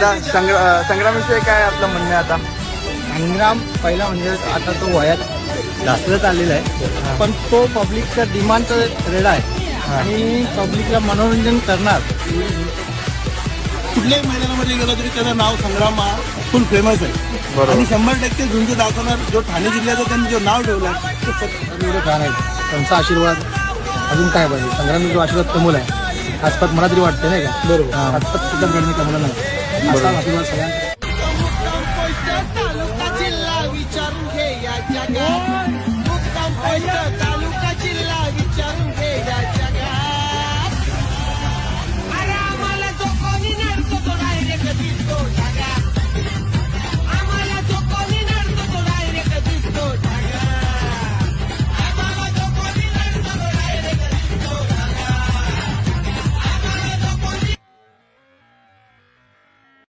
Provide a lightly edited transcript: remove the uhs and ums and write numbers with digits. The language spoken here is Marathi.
संग्रामविषयी काय आपलं म्हणणं आहे आता? संग्राम पहिला म्हणजे आता तो वयात जास्तच आलेला आहे, पण तो पब्लिकचा डिमांडचा रेडा आहे आणि पब्लिकला मनोरंजन करणार. कुठल्याही मैदानामध्ये गेलं तरी त्याचं नाव संग्राम हा फुल फेमस आहे. बरोबर. आणि 100% झुंज दाखवणार जो ठाणे जिल्ह्याचं त्यांनी जो नाव ठेवलं ते एवढे छान आहेत. त्यांचा आशीर्वाद अजून काय पाहिजे. संग्रामने जो आशीर्वाद कमवला आहे आजपात मला तरी वाटतं नाही का. बरोबर. आजपात सुद्धा गडने कमवला नाही. असा आशीर्वाद सगळ्यांना. तालुका जिल्हा विचारून घे या जगात.